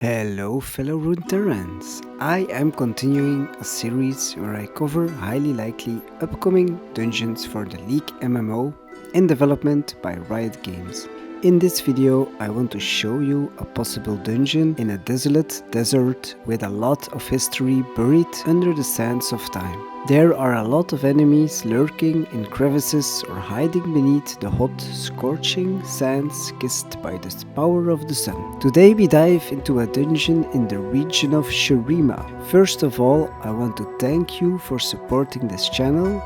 Hello fellow Runeterrans! I am continuing a series where I cover highly likely upcoming dungeons for the League MMO in development by Riot Games. In this video I want to show you a possible dungeon in a desolate desert with a lot of history buried under the sands of time. There are a lot of enemies lurking in crevices or hiding beneath the hot, scorching sands kissed by the power of the sun. Today we dive into a dungeon in the region of Shuriman. First of all, I want to thank you for supporting this channel.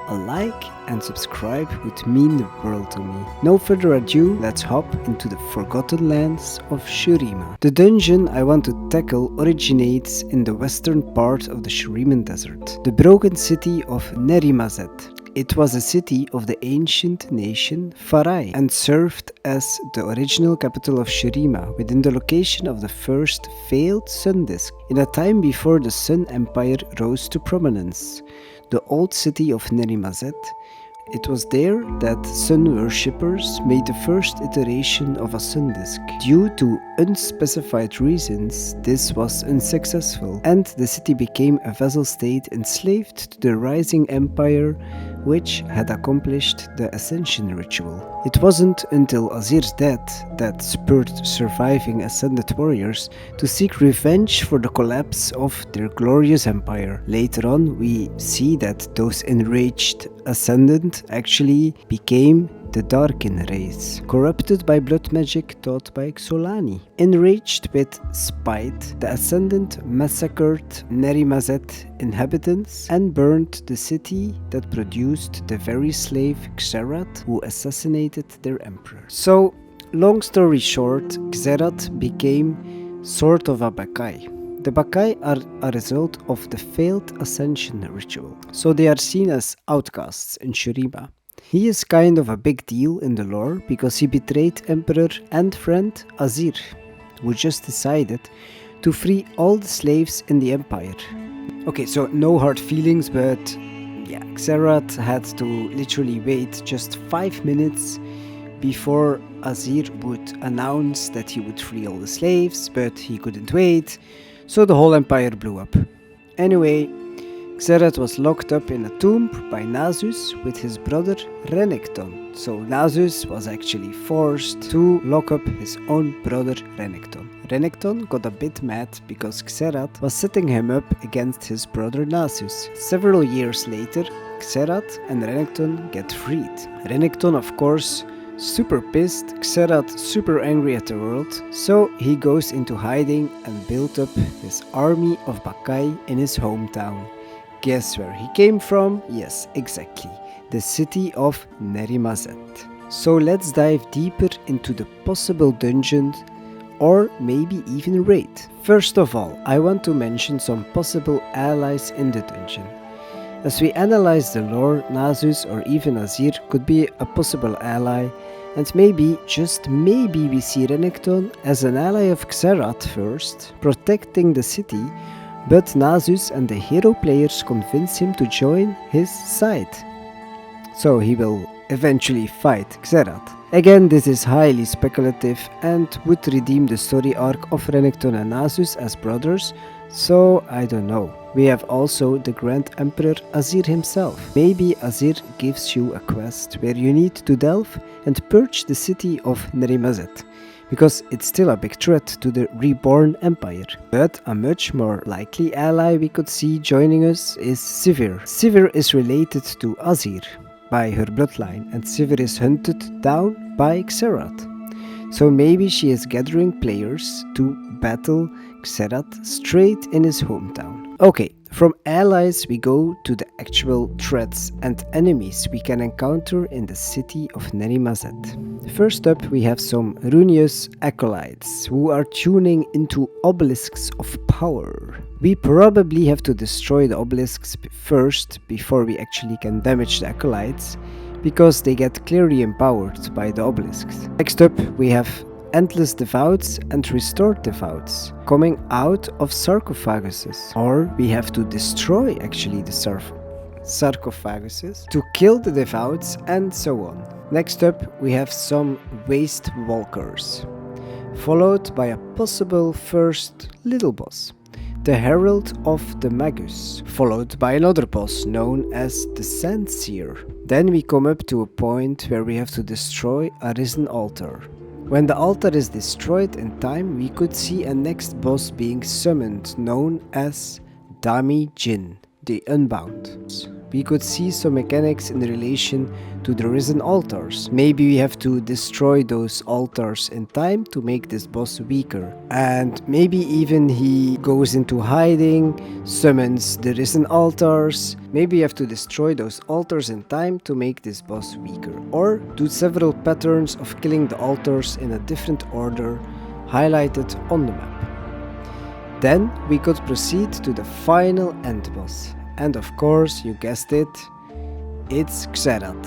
A like and subscribe would mean the world to me. No further ado, let's hop into the forgotten lands of Shuriman. The dungeon I want to tackle originates in the western part of the Shuriman desert, the Broken City of Nerimazeth. It was a city of the ancient nation Farai and served as the original capital of Shurima within the location of the first failed sun disk in a time before the Sun Empire rose to prominence. The old city of Nerimazet. It was there that sun worshippers made the first iteration of a sun disk. Due to unspecified reasons, this was unsuccessful, and the city became a vassal state enslaved to the rising empire which had accomplished the ascension ritual. It wasn't until Azir's death that spurred surviving ascended warriors to seek revenge for the collapse of their glorious empire. Later on, we see that those enraged ascendant actually became the Darkin race, corrupted by blood magic taught by Xolani. Enraged with spite, the Ascendant massacred Nerimazet inhabitants and burned the city that produced the very slave Xerath who assassinated their emperor. So, long story short, Xerath became sort of a Bakai. The Bakai are a result of the failed ascension ritual, so they are seen as outcasts in Shurima. He is kind of a big deal in the lore because he betrayed Emperor and friend Azir, who just decided to free all the slaves in the Empire. Okay, so no hard feelings, but yeah, Xerath had to literally wait just 5 minutes before Azir would announce that he would free all the slaves, but he couldn't wait, so the whole empire blew up. Anyway, Xerath was locked up in a tomb by Nasus with his brother Renekton. So Nasus was actually forced to lock up his own brother Renekton. Renekton got a bit mad because Xerath was setting him up against his brother Nasus. Several years later, Xerath and Renekton get freed. Renekton, of course, super pissed, Xerath super angry at the world, so he goes into hiding and built up his army of Bakai in his hometown. Guess where he came from? Yes, exactly, the city of Nerimazet. So let's dive deeper into the possible dungeons or maybe even raid. First of all, I want to mention some possible allies in the dungeon. As we analyze the lore, Nasus or even Azir could be a possible ally, and maybe, just maybe, we see Renekton as an ally of Xerath first, protecting the city, but Nasus and the hero players convince him to join his side. So he will eventually fight Xerath. Again, this is highly speculative and would redeem the story arc of Renekton and Nasus as brothers, so I don't know. We have also the Grand Emperor Azir himself. Maybe Azir gives you a quest where you need to delve and purge the city of Nerimazet, because it's still a big threat to the reborn empire. But a much more likely ally we could see joining us is Sivir. Sivir is related to Azir by her bloodline, and Sivir is hunted down by Xerath. So maybe she is gathering players to battle Xerath straight in his hometown. Okay, from allies we go to the actual threats and enemies we can encounter in the city of Nerimazet. First up, we have some ruinous acolytes who are tuning into obelisks of power. We probably have to destroy the obelisks first before we actually can damage the acolytes, because they get clearly empowered by the obelisks. Next up, we have endless devoutes and restored devoutes coming out of sarcophaguses, or we have to destroy actually the sarcophaguses to kill the devoutes, and so on. Next up, we have some waste walkers. followed by a possible first little boss, the Herald of the Magus, followed by another boss known as the Sandseer. Then we come up to a point where we have to destroy a risen altar. When the altar is destroyed in time, we could see a next boss being summoned known as Dami Jin, the Unbound. We could see some mechanics in relation to the risen altars. Maybe we have to destroy those altars in time to make this boss weaker. And maybe even he goes into hiding, summons the risen altars. Maybe you have to destroy those altars in time to make this boss weaker. Or do several patterns of killing the altars in a different order highlighted on the map. Then we could proceed to the final end boss. And of course, you guessed it, it's Xerath.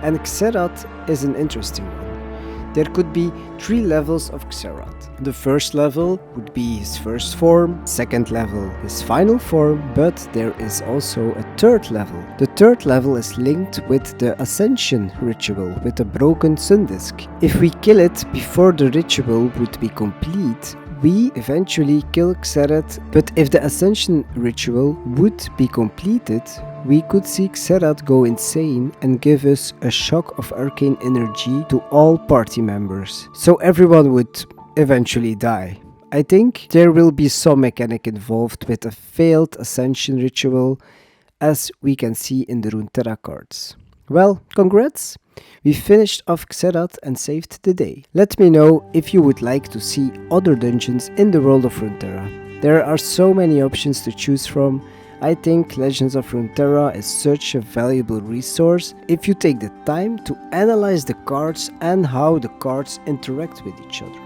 And Xerath is an interesting one. There could be 3 levels of Xerath. The first level would be his first form, second level his final form, but there is also a third level. The third level is linked with the Ascension ritual with a broken sun disk. If we kill it before the ritual would be complete, we eventually kill Xerath, but if the Ascension ritual would be completed, we could see Xerath go insane and give us a shock of arcane energy to all party members. So everyone would eventually die. I think there will be some mechanic involved with a failed Ascension ritual, as we can see in the Runeterra cards. Well, congrats! We finished off Xerath and saved the day. Let me know if you would like to see other dungeons in the world of Runeterra. There are so many options to choose from. I think Legends of Runeterra is such a valuable resource if you take the time to analyze the cards and how the cards interact with each other.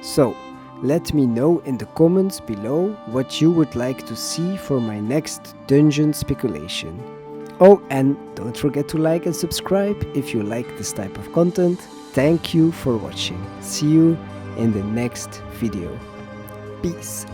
So, let me know in the comments below what you would like to see for my next dungeon speculation. Oh, and don't forget to like and subscribe if you like this type of content. Thank you for watching. See you in the next video. Peace.